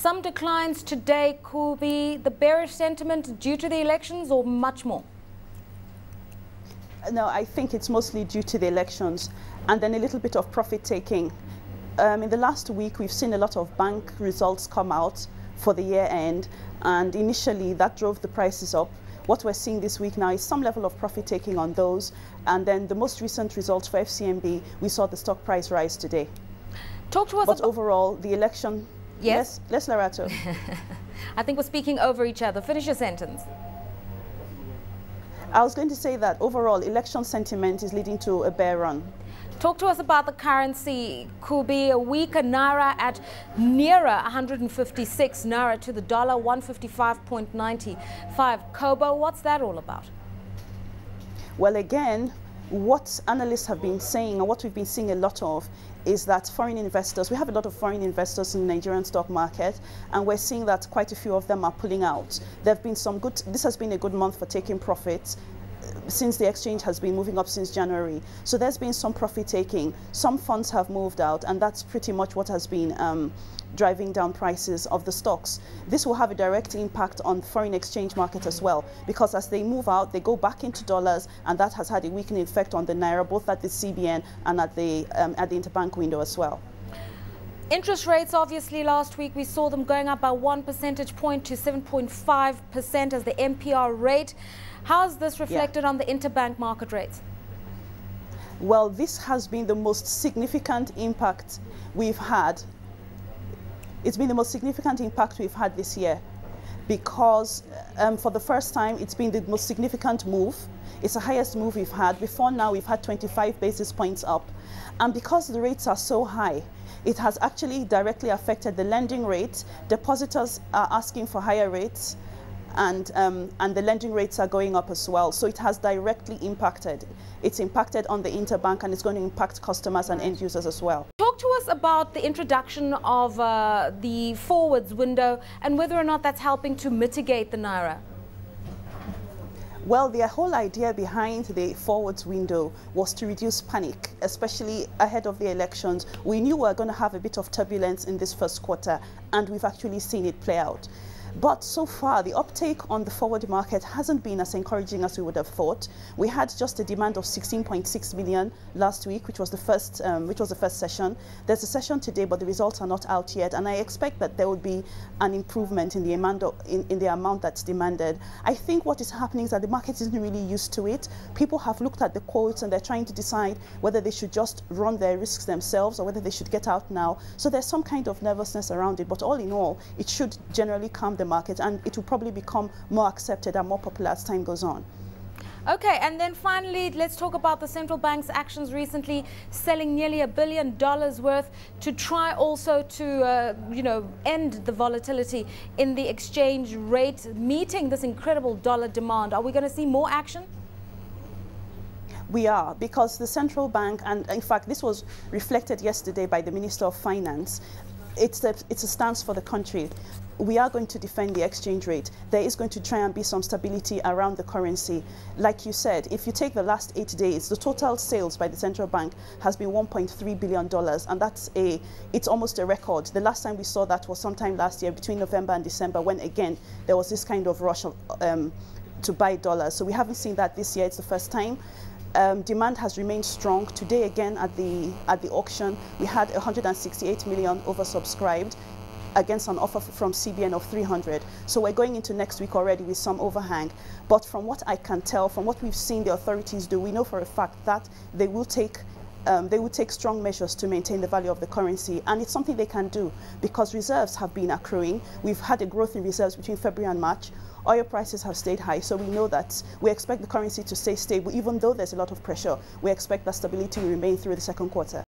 Some declines today, Kubi. The bearish sentiment due to the elections or much more? No, I think it's mostly due to the elections and then a little bit of profit taking. In the last week, we've seen a lot of bank results come out for the year end, and initially that drove the prices up. What we're seeing this week now is some level of profit taking on those, and then the most recent results for FCMB, we saw the stock price rise today. Talk to us But overall, the election... Yes, Lerato. I think we're speaking over each other. Finish your sentence. I was going to say that overall, election sentiment is leading to a bear run. Talk to us about the currency. Kubi, a weaker naira at nearer 156 naira to the dollar, 155.95. Kobo, what's that all about? Well, again, what analysts have been saying and what we've been seeing a lot of is that foreign investors, we have a lot of foreign investors in the Nigerian stock market, and we're seeing that quite a few of them are pulling out. There have been some good, this has been a good month for taking profits since the exchange has been moving up since January. So there's been some profit taking. Some funds have moved out, and that's pretty much what has been driving down prices of the stocks. This will have a direct impact on the foreign exchange market as well, because as they move out, they go back into dollars, and that has had a weakening effect on the naira, both at the CBN and at the interbank window as well. Interest rates, obviously, last week we saw them going up by 1 percentage point to 7.5% as the MPR rate. How is this reflected on the interbank market rates? Well, this has been the most significant impact we've had. It's been the most significant impact we've had this year because for the first time, it's been the most significant move. It's the highest move we've had. Before now, we've had 25 basis points up. And because the rates are so high, it has actually directly affected the lending rate. Depositors are asking for higher rates, and the lending rates are going up as well. So it has directly impacted. It's impacted on the interbank, and it's going to impact customers and end users as well. Talk to us about the introduction of the forwards window and whether or not that's helping to mitigate the naira. Well, the whole idea behind the forwards window was to reduce panic, especially ahead of the elections. We knew we were going to have a bit of turbulence in this first quarter, and we've actually seen it play out. But so far, the uptake on the forward market hasn't been as encouraging as we would have thought. We had just a demand of 16.6 million last week, which was the first session. There's a session today, but the results are not out yet, and I expect that there will be an improvement in the amount that's demanded. I think what is happening is that the market isn't really used to it. People have looked at the quotes and they're trying to decide whether they should just run their risks themselves or whether they should get out now. So there's some kind of nervousness around it, but all in all, it should generally calm the market, and it will probably become more accepted and more popular as time goes on. Okay, and then finally, let's talk about the central bank's actions recently, selling nearly $1 billion worth to try also to, end the volatility in the exchange rate, meeting this incredible dollar demand. Are we going to see more action? We are, because the central bank, and in fact, this was reflected yesterday by the Minister of Finance, it's a stance for the country. We are going to defend the exchange rate. There is going to try and be some stability around the currency. Like you said, if you take the last 8 days, the total sales by the central bank has been $1.3 billion, and it's almost a record. The last time we saw that was sometime last year between November and December, when again there was this kind of rush of, to buy dollars. So we haven't seen that this year. It's the first time. Demand has remained strong. Today again at the auction, we had 168 million oversubscribed against an offer from CBN of 300. So we're going into next week already with some overhang. But from what I can tell, from what we've seen the authorities do, we know for a fact that they will take strong measures to maintain the value of the currency, and it's something they can do because reserves have been accruing. We've had a growth in reserves between February and March. Oil prices have stayed high, so we know that we expect the currency to stay stable. Even though there's a lot of pressure, we expect that stability will remain through the second quarter.